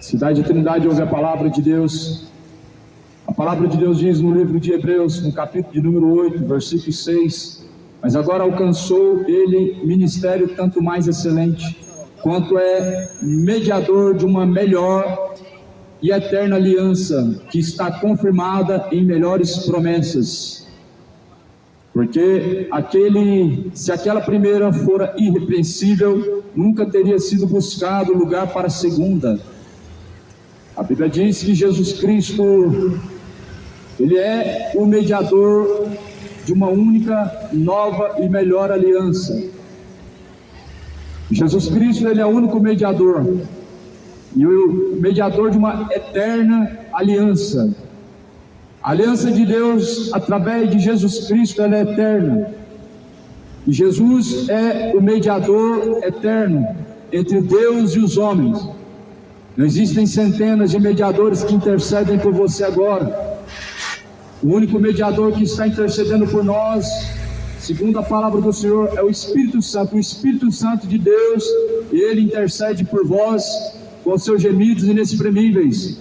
Cidade da Trindade ouve a palavra de Deus. A palavra de Deus diz no livro de Hebreus, no capítulo de número 8, versículo 6: mas agora alcançou ele ministério tanto mais excelente, quanto é mediador de uma melhor e eterna aliança, que está confirmada em melhores promessas. Porque se aquela primeira fora irrepreensível, nunca teria sido buscado lugar para a segunda. A Bíblia diz que Jesus Cristo, Ele é o mediador de uma única, nova e melhor aliança. Jesus Cristo, Ele é o único mediador, e o mediador de uma eterna aliança. A aliança de Deus, através de Jesus Cristo, ela é eterna. E Jesus é o mediador eterno entre Deus e os homens. Não existem centenas de mediadores que intercedem por você agora. O único mediador que está intercedendo por nós, segundo a palavra do Senhor, é o Espírito Santo. O Espírito Santo de Deus, Ele intercede por vós com seus gemidos inexprimíveis.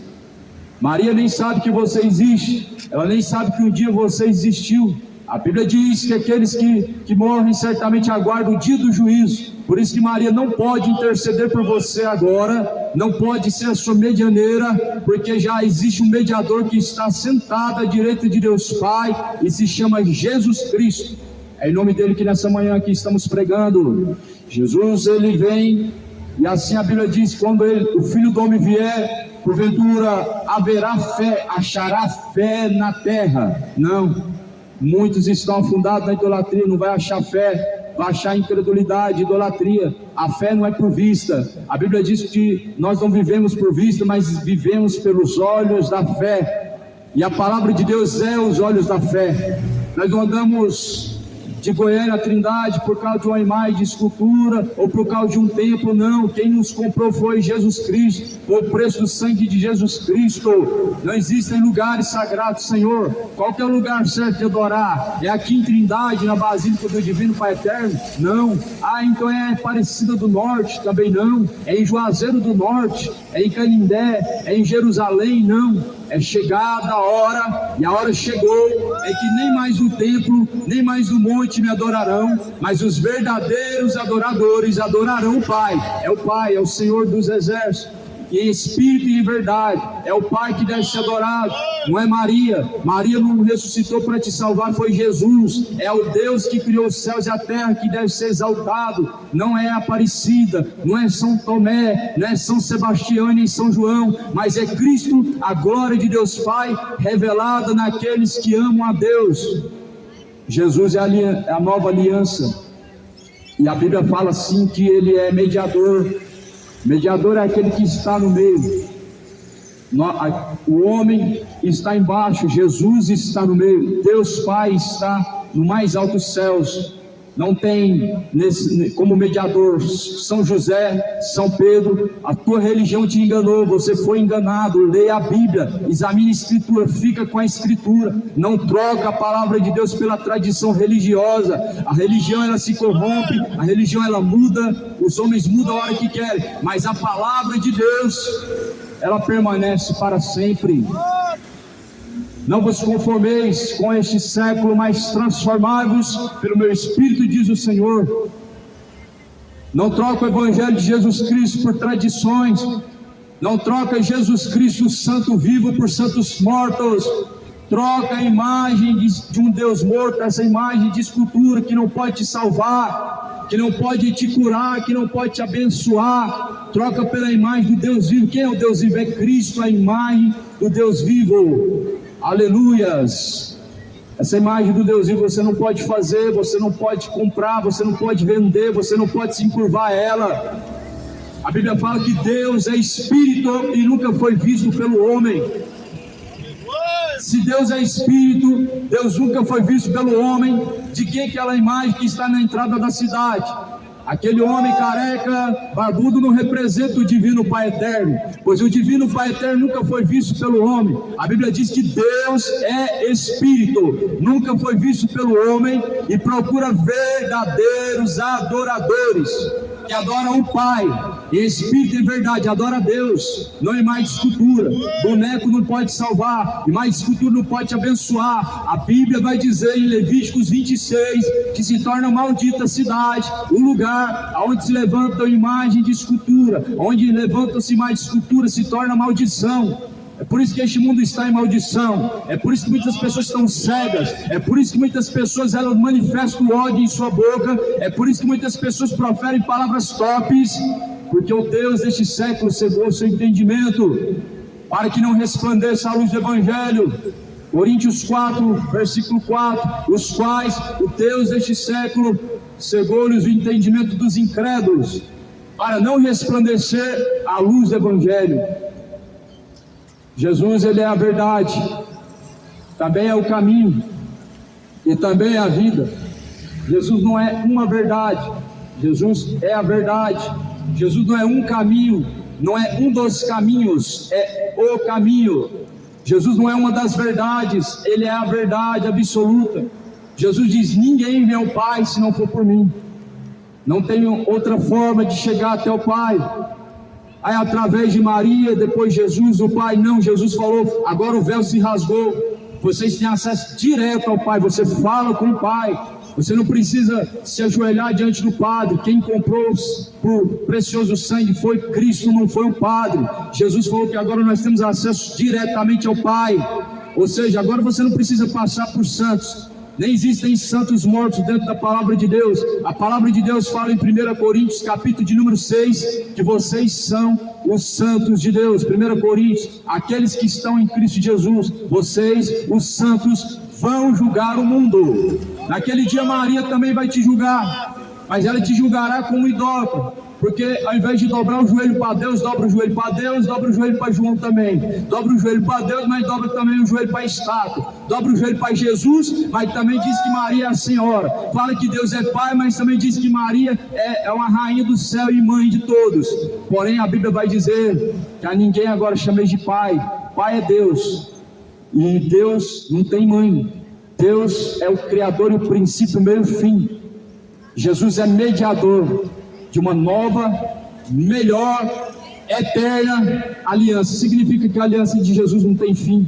Maria nem sabe que você existe, ela nem sabe que um dia você existiu. A Bíblia diz que aqueles que morrem certamente aguardam o dia do juízo. Por isso que Maria não pode interceder por você agora, não pode ser a sua medianeira, porque já existe um mediador que está sentado à direita de Deus Pai e se chama Jesus Cristo. É em nome dele que nessa manhã aqui estamos pregando. Jesus, ele vem, e assim a Bíblia diz: quando o Filho do Homem vier, porventura haverá fé, achará fé na terra? Não. Muitos estão afundados na idolatria, não vai achar fé, vai achar incredulidade, idolatria. A fé não é por vista. A Bíblia diz que nós não vivemos por vista, mas vivemos pelos olhos da fé. E a palavra de Deus é os olhos da fé. Nós não andamos de Goiânia a Trindade por causa de uma imagem de escultura ou por causa de um templo, não. Quem nos comprou foi Jesus Cristo, foi o preço do sangue de Jesus Cristo. Não existem lugares sagrados, Senhor. Qual que é o lugar certo de adorar? É aqui em Trindade, na Basílica do Divino Pai Eterno? Não. Então é Aparecida do Norte? Também não. É em Juazeiro do Norte? É em Canindé? É em Jerusalém? Não. É chegada a hora, e a hora chegou, é que nem mais o templo, nem mais o monte me adorarão, mas os verdadeiros adoradores adorarão o Pai. É o Pai, é o Senhor dos Exércitos, e em espírito e em verdade. É o Pai que deve ser adorado, não é Maria. Maria não ressuscitou para te salvar, foi Jesus. É o Deus que criou os céus e a terra que deve ser exaltado. Não é Aparecida, não é São Tomé, não é São Sebastião nem São João, mas é Cristo, a glória de Deus Pai, revelada naqueles que amam a Deus. Jesus é a nova aliança, e a Bíblia fala assim que Ele é mediador. Mediador é aquele que está no meio. O homem está embaixo, Jesus está no meio. Deus Pai está no mais altos céus. Não tem como mediador São José, São Pedro. A tua religião te enganou, você foi enganado. Leia a Bíblia, examine a Escritura, fica com a Escritura. Não troca a palavra de Deus pela tradição religiosa. A religião, ela se corrompe, a religião, ela muda, os homens mudam a hora que querem, mas a palavra de Deus, ela permanece para sempre. Não vos conformeis com este século, mas transformai-vos pelo meu Espírito, diz o Senhor. Não troca o Evangelho de Jesus Cristo por tradições. Não troca Jesus Cristo, Santo vivo, por santos mortos. Troca a imagem de um Deus morto, essa imagem de escultura que não pode te salvar, que não pode te curar, que não pode te abençoar. Troca pela imagem do Deus vivo. Quem é o Deus vivo? É Cristo, a imagem do Deus vivo. Aleluias! Essa imagem do Deus vivo você não pode fazer, você não pode comprar, você não pode vender, você não pode se encurvar a ela. A Bíblia fala que Deus é Espírito e nunca foi visto pelo homem. Se Deus é Espírito, Deus nunca foi visto pelo homem. De quem é aquela imagem que está na entrada da cidade? Aquele homem careca, barbudo, não representa o Divino Pai Eterno, pois o Divino Pai Eterno nunca foi visto pelo homem. A Bíblia diz que Deus é Espírito, nunca foi visto pelo homem, e procura verdadeiros adoradores, que adoram o Pai. em espírito e em verdade, adora a Deus, não é mais de escultura. Boneco não pode salvar, e mais de escultura não pode te abençoar. A Bíblia vai dizer em Levíticos 26 que se torna maldita a cidade, o lugar onde se levantam imagem de escultura, onde levantam-se mais de escultura, se torna maldição. É por isso que este mundo está em maldição. É por isso que muitas pessoas estão cegas. É por isso que muitas pessoas elas manifestam ódio em sua boca. É por isso que muitas pessoas proferem palavras torpes, porque o Deus deste século cegou o seu entendimento para que não resplandeça a luz do Evangelho. Coríntios 4, versículo 4: os quais o Deus deste século cegou-lhes o entendimento dos incrédulos, para não resplandecer a luz do Evangelho. Jesus, ele é a verdade, também é o caminho e também é a vida. Jesus não é uma verdade, Jesus é a verdade. Jesus não é um caminho, não é um dos caminhos, é o caminho. Jesus não é uma das verdades, ele é a verdade absoluta. Jesus diz: ninguém vem ao Pai se não for por mim. Não tenho outra forma de chegar até o Pai. Aí através de Maria, depois Jesus, o Pai. Não, Jesus falou: agora o véu se rasgou, vocês têm acesso direto ao Pai, você fala com o Pai, você não precisa se ajoelhar diante do Padre. Quem comprou por precioso sangue foi Cristo, não foi o Padre. Jesus falou que agora nós temos acesso diretamente ao Pai, ou seja, agora você não precisa passar por santos. Nem existem santos mortos dentro da palavra de Deus. A palavra de Deus fala em 1 Coríntios, capítulo de número 6, que vocês são os santos de Deus. 1 Coríntios, aqueles que estão em Cristo Jesus, vocês, os santos, vão julgar o mundo. Naquele dia Maria também vai te julgar, mas ela te julgará como idólatra. Porque ao invés de dobrar o joelho para Deus, dobra o joelho para Deus, dobra o joelho para João também. Dobra o joelho para Deus, mas dobra também o joelho para a estátua. Dobra o joelho para Jesus, mas também diz que Maria é a Senhora. Fala que Deus é Pai, mas também diz que Maria é uma rainha do céu e mãe de todos. Porém a Bíblia vai dizer que a ninguém agora chameis de Pai. Pai é Deus, e Deus não tem mãe. Deus é o Criador e o princípio, o meio e o fim. Jesus é mediador de uma nova, melhor, eterna aliança. Significa que a aliança de Jesus não tem fim.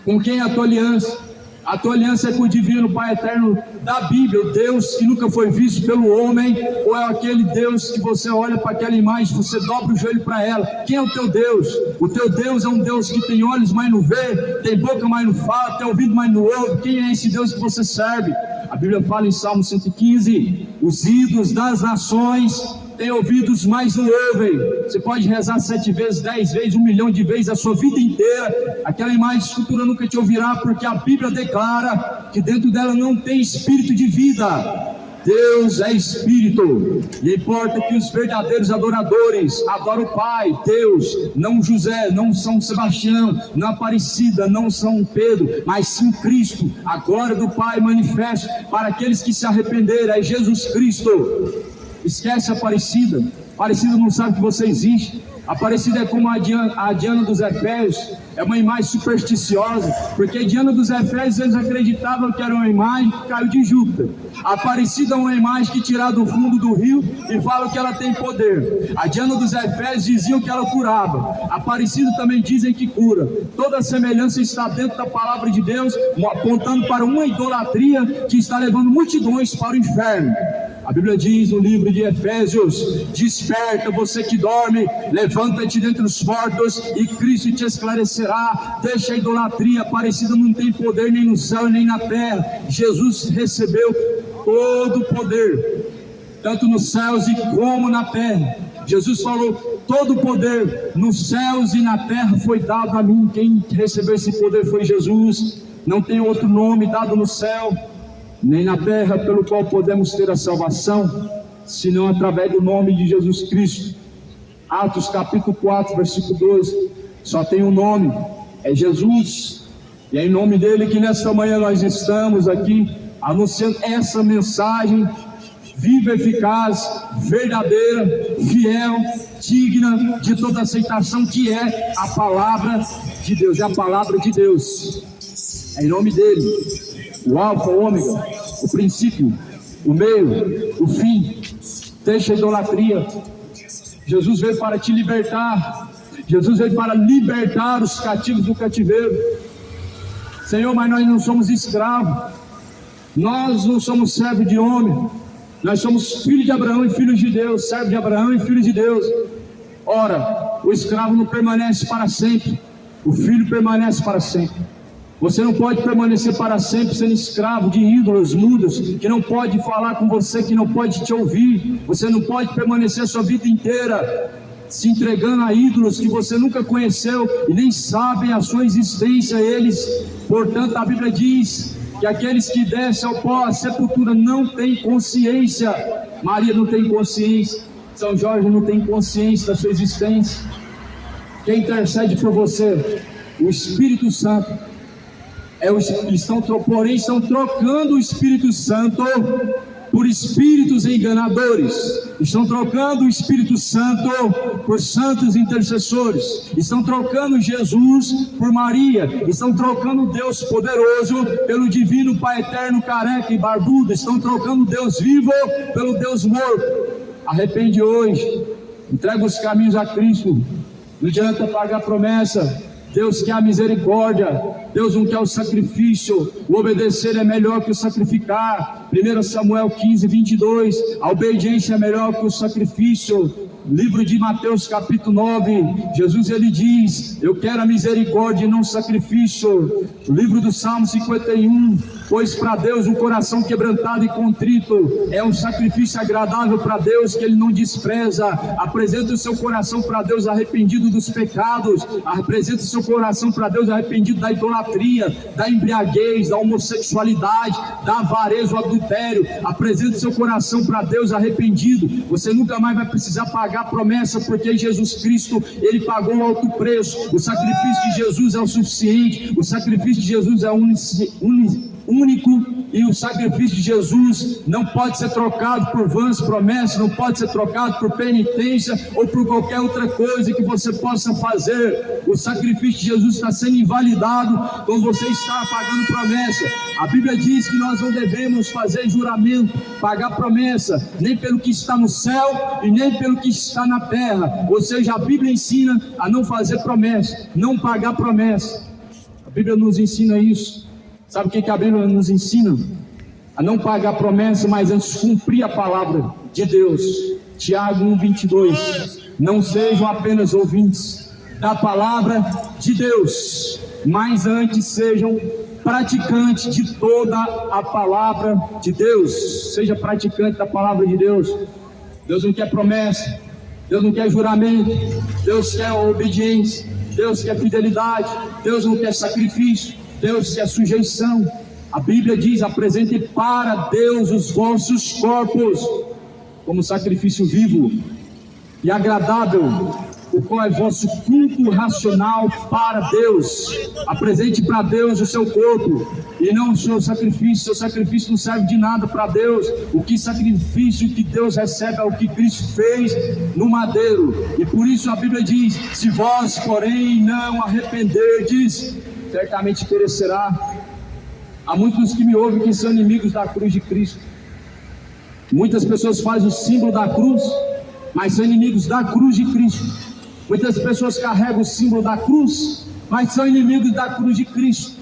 Com quem é a tua aliança? A tua aliança é com o divino Pai eterno da Bíblia, o Deus que nunca foi visto pelo homem, ou é aquele Deus que você olha para aquela imagem, você dobra o joelho para ela? Quem é o teu Deus? O teu Deus é um Deus que tem olhos, mas não vê, tem boca, mas não fala, tem ouvido, mas não ouve. Quem é esse Deus que você serve? A Bíblia fala em Salmo 115: os ídolos das nações têm ouvidos, mas não ouvem. Você pode rezar 7 vezes, 10 vezes, 1 milhão de vezes, a sua vida inteira, aquela imagem de escultura nunca te ouvirá, porque a Bíblia declara que dentro dela não tem espírito de vida. Deus é Espírito, e importa que os verdadeiros adoradores adoram o Pai, Deus, não José, não São Sebastião, não Aparecida, não São Pedro, mas sim Cristo. A glória do Pai manifesta para aqueles que se arrependerem, é Jesus Cristo. Esquece a Aparecida. Aparecida não sabe que você existe. Aparecida é como a Diana dos Efésios, é uma imagem supersticiosa, porque a Diana dos Efésios eles acreditavam que era uma imagem que caiu de Júpiter. A Aparecida é uma imagem que tiraram do fundo do rio e falam que ela tem poder. A Diana dos Efésios diziam que ela curava. A Aparecida também dizem que cura. Toda a semelhança está dentro da palavra de Deus, apontando para uma idolatria que está levando multidões para o inferno. A Bíblia diz no livro de Efésios: desperta você que dorme, levanta-te dentre os mortos e Cristo te esclarecerá. Deixa a idolatria. Aparecida não tem poder nem no céu nem na terra. Jesus recebeu todo o poder, tanto nos céus e como na terra. Jesus falou: todo o poder nos céus e na terra foi dado a mim. Quem recebeu esse poder foi Jesus. Não tem outro nome dado no céu nem na terra pelo qual podemos ter a salvação, senão através do nome de Jesus Cristo. Atos capítulo 4, versículo 12, só tem um nome, é Jesus, e é em nome dele que nesta manhã nós estamos aqui, anunciando essa mensagem viva, eficaz, verdadeira, fiel, digna de toda aceitação, que é a palavra de Deus. É a palavra de Deus, é em nome dele, o alfa, o ômega, o princípio, o meio, o fim. Deixa a idolatria. Jesus veio para te libertar. Jesus veio para libertar os cativos do cativeiro. Senhor, mas nós não somos escravos. Nós não somos servos de homem. Nós somos filhos de Abraão e filhos de Deus. Servos de Abraão e filhos de Deus. Ora, o escravo não permanece para sempre. O filho permanece para sempre. Você não pode permanecer para sempre sendo escravo de ídolos mudos, que não pode falar com você, que não pode te ouvir. Você não pode permanecer a sua vida inteira se entregando a ídolos que você nunca conheceu e nem sabem a sua existência. Eles, portanto, a Bíblia diz que aqueles que descem ao pó, a sepultura, não têm consciência. Maria não tem consciência, São Jorge não tem consciência da sua existência. Quem intercede por você? O Espírito Santo. Porém estão trocando o Espírito Santo por espíritos enganadores. Estão trocando o Espírito Santo por santos intercessores. Estão trocando Jesus por Maria. Estão trocando Deus poderoso pelo divino Pai eterno, careca e barbudo. Estão trocando Deus vivo pelo Deus morto. Arrepende hoje. Entrega os caminhos a Cristo. Não adianta pagar promessa. Deus quer a misericórdia. Deus não quer o sacrifício. O obedecer é melhor que o sacrificar. 1 Samuel 15, 22. A obediência é melhor que o sacrifício. Livro de Mateus capítulo 9. Jesus ele diz: eu quero a misericórdia e não o sacrifício. O livro do Salmo 51. Pois para Deus um coração quebrantado e contrito é um sacrifício agradável para Deus, que Ele não despreza. Apresenta o seu coração para Deus arrependido dos pecados. Apresenta o seu coração para Deus arrependido da idolatria, da embriaguez, da homossexualidade, da avareza, o adultério. Apresenta o seu coração para Deus arrependido. Você nunca mais vai precisar pagar promessa, porque Jesus Cristo, Ele pagou um alto preço. O sacrifício de Jesus é o suficiente. O sacrifício de Jesus é único, e o sacrifício de Jesus não pode ser trocado por vãs promessas, não pode ser trocado por penitência ou por qualquer outra coisa que você possa fazer. O sacrifício de Jesus está sendo invalidado quando você está pagando promessa. A Bíblia diz que nós não devemos fazer juramento, pagar promessa, nem pelo que está no céu e nem pelo que está na terra. Ou seja, a Bíblia ensina a não fazer promessa, não pagar promessa. A Bíblia nos ensina isso. Sabe o que a Bíblia nos ensina? A não pagar promessa, mas antes cumprir a palavra de Deus. Tiago 1:22. Não sejam apenas ouvintes da palavra de Deus, mas antes sejam praticantes de toda a palavra de Deus. Seja praticante da palavra de Deus. Deus não quer promessa, Deus não quer juramento, Deus quer obediência, Deus quer fidelidade, Deus não quer sacrifício, Deus quer sujeição. A Bíblia diz: apresentem para Deus os vossos corpos como sacrifício vivo e agradável, o qual é vosso culto racional para Deus. Apresente para Deus o seu corpo e não o seu sacrifício. Seu sacrifício não serve de nada para Deus. O que sacrifício que Deus recebe é o que Cristo fez no madeiro. E por isso a Bíblia diz: se vós porém não arrependerdes, certamente perecerá. Há muitos que me ouvem que são inimigos da cruz de Cristo. Muitas pessoas fazem o símbolo da cruz, mas são inimigos da cruz de Cristo. Muitas pessoas carregam o símbolo da cruz, mas são inimigos da cruz de Cristo.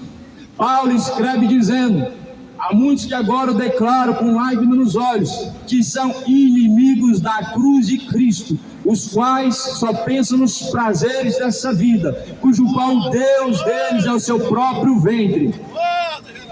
Paulo escreve dizendo: há muitos que agora declaram com lágrimas nos olhos que são inimigos da cruz de Cristo, os quais só pensam nos prazeres dessa vida, cujo qual o Deus deles é o seu próprio ventre.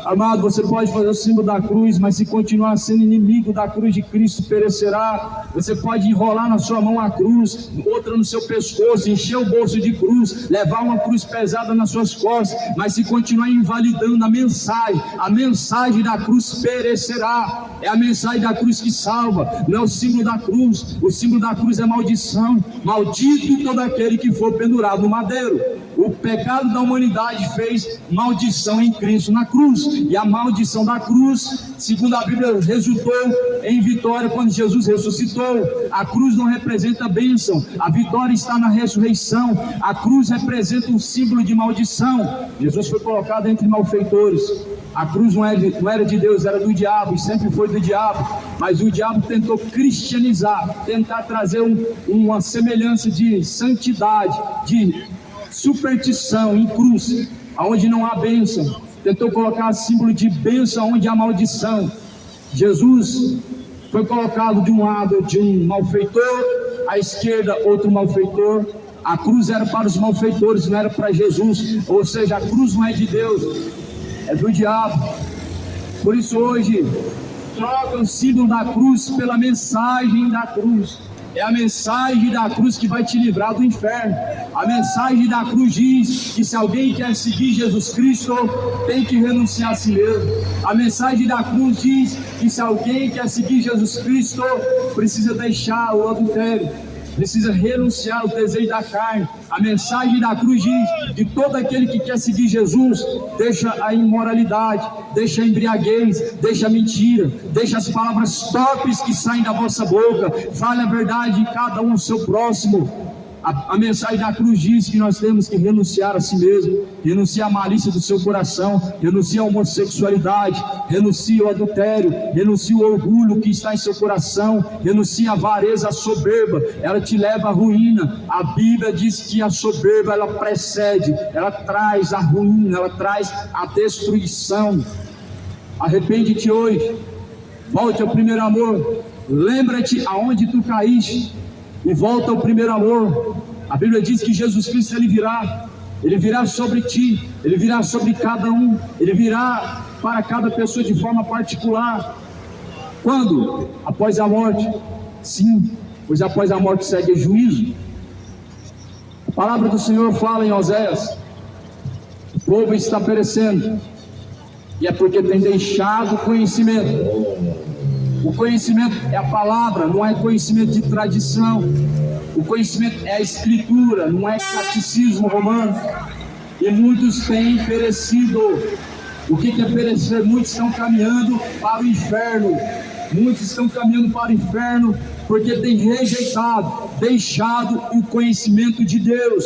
Amado, você pode fazer o símbolo da cruz, mas se continuar sendo inimigo da cruz de Cristo, perecerá. Você pode enrolar na sua mão a cruz, outra no seu pescoço, encher o bolso de cruz, levar uma cruz pesada nas suas costas, mas se continuar invalidando a mensagem da cruz perecerá. É a mensagem da cruz que salva, não é o símbolo da cruz. O símbolo da cruz é maldição. Maldito todo aquele que for pendurado no madeiro. O pecado da humanidade fez maldição em Cristo na cruz, e a maldição da cruz, segundo a Bíblia, resultou em vitória quando Jesus ressuscitou. A cruz não representa bênção, a vitória está na ressurreição. A cruz representa um símbolo de maldição. Jesus foi colocado entre malfeitores. A cruz não era de Deus, era do diabo, e sempre foi do diabo. Mas o diabo tentou cristianizar, tentar trazer uma semelhança de santidade, de superstição em cruz, onde não há bênção. Tentou colocar símbolo de bênção onde há maldição. Jesus foi colocado de um lado de um malfeitor, à esquerda outro malfeitor. A cruz era para os malfeitores, não era para Jesus. Ou seja, a cruz não é de Deus, é do diabo. Por isso hoje troca o símbolo da cruz pela mensagem da cruz. É a mensagem da cruz que vai te livrar do inferno. A mensagem da cruz diz que se alguém quer seguir Jesus Cristo, tem que renunciar a si mesmo. A mensagem da cruz diz que se alguém quer seguir Jesus Cristo, precisa deixar o adultério, precisa renunciar ao desejo da carne. A mensagem da cruz diz que todo aquele que quer seguir Jesus, deixa a imoralidade, deixa a embriaguez, deixa a mentira, deixa as palavras torpes que saem da vossa boca, fale a verdade de cada um ao seu próximo. A mensagem da cruz diz que nós temos que renunciar a si mesmo, renunciar à malícia do seu coração, renunciar à homossexualidade, renunciar ao adultério, renunciar ao orgulho que está em seu coração, renunciar à avareza, à soberba, ela te leva à ruína. A Bíblia diz que a soberba, ela precede, ela traz a ruína, ela traz a destruição. Arrepende-te hoje, volte ao primeiro amor, lembra-te aonde tu caíste e volta ao primeiro amor. A Bíblia diz que Jesus Cristo ele virá sobre ti, ele virá sobre cada um, ele virá para cada pessoa de forma particular. Quando? Após a morte. Sim, pois após a morte segue o juízo. A palavra do Senhor fala em Oséias: o povo está perecendo, e é porque tem deixado o conhecimento. O conhecimento é a palavra, não é conhecimento de tradição. O conhecimento é a escritura, não é catecismo romano. E muitos têm perecido. O que é perecer? Muitos estão caminhando para o inferno. Muitos estão caminhando para o inferno porque têm rejeitado, deixado o conhecimento de Deus.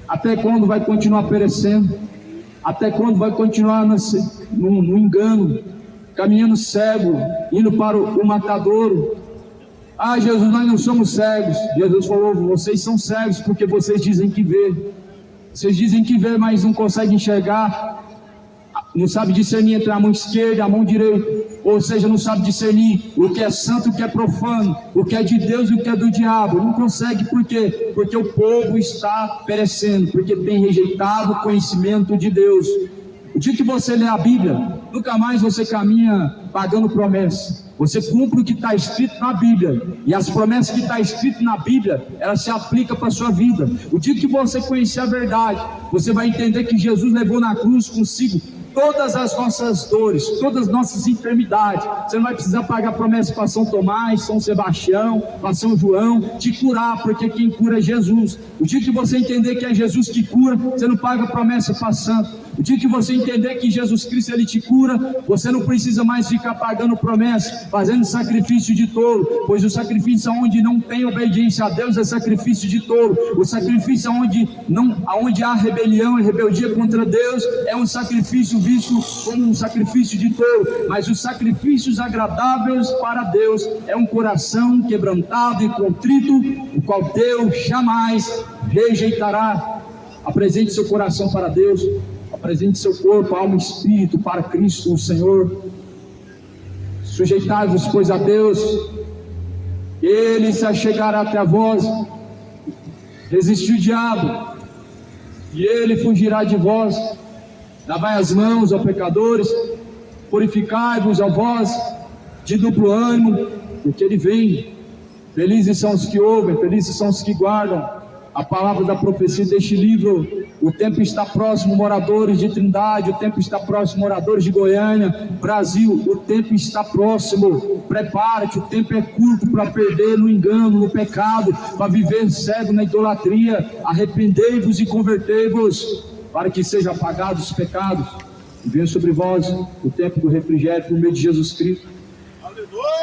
Até quando vai continuar perecendo? Até quando vai continuar no engano, caminhando cego, indo para o matadouro? Ah, Jesus, nós não somos cegos. Jesus falou: vocês são cegos porque vocês dizem que vê. Vocês dizem que vê, mas não conseguem enxergar. Não sabe discernir entre a mão esquerda e a mão direita. Ou seja, não sabe discernir o que é santo e o que é profano, o que é de Deus e o que é do diabo. Não consegue, por quê? Porque o povo está perecendo, porque tem rejeitado o conhecimento de Deus. O dia que você lê a Bíblia, nunca mais você caminha pagando promessa. Você cumpre o que está escrito na Bíblia, e as promessas que está escrito na Bíblia, elas se aplicam para a sua vida. O dia que você conhecer a verdade, você vai entender que Jesus levou na cruz consigo todas as nossas dores, todas as nossas enfermidades. Você não vai precisar pagar promessa para São Tomás, São Sebastião, para São João te curar, porque quem cura é Jesus. O dia que você entender que é Jesus que cura, você não paga promessa para santo. O dia que você entender que Jesus Cristo ele te cura, você não precisa mais ficar pagando promessa, fazendo sacrifício de touro, pois o sacrifício onde não tem obediência a Deus é sacrifício de touro. O sacrifício onde há rebelião e rebeldia contra Deus é um sacrifício visto como um sacrifício de touro. Mas os sacrifícios agradáveis para Deus é um coração quebrantado e contrito, o qual Deus jamais rejeitará. Apresente seu coração para Deus, apresente seu corpo, alma e espírito para Cristo o Senhor. Sujeitai-vos, pois, a Deus, Ele se achegará até a vós. Resistiu o diabo, e Ele fugirá de vós. Lavai as mãos, ó pecadores, purificai-vos, ó vós, de duplo ânimo, porque Ele vem. Felizes são os que ouvem, felizes são os que guardam a palavra da profecia deste livro. O tempo está próximo, moradores de Trindade. O tempo está próximo, moradores de Goiânia. Brasil, o tempo está próximo. Prepare-te, o tempo é curto para perder no engano, no pecado, para viver cego na idolatria. Arrependei-vos e convertei-vos, para que sejam apagados os pecados. E venha sobre vós o tempo do refrigério por meio de Jesus Cristo. Aleluia!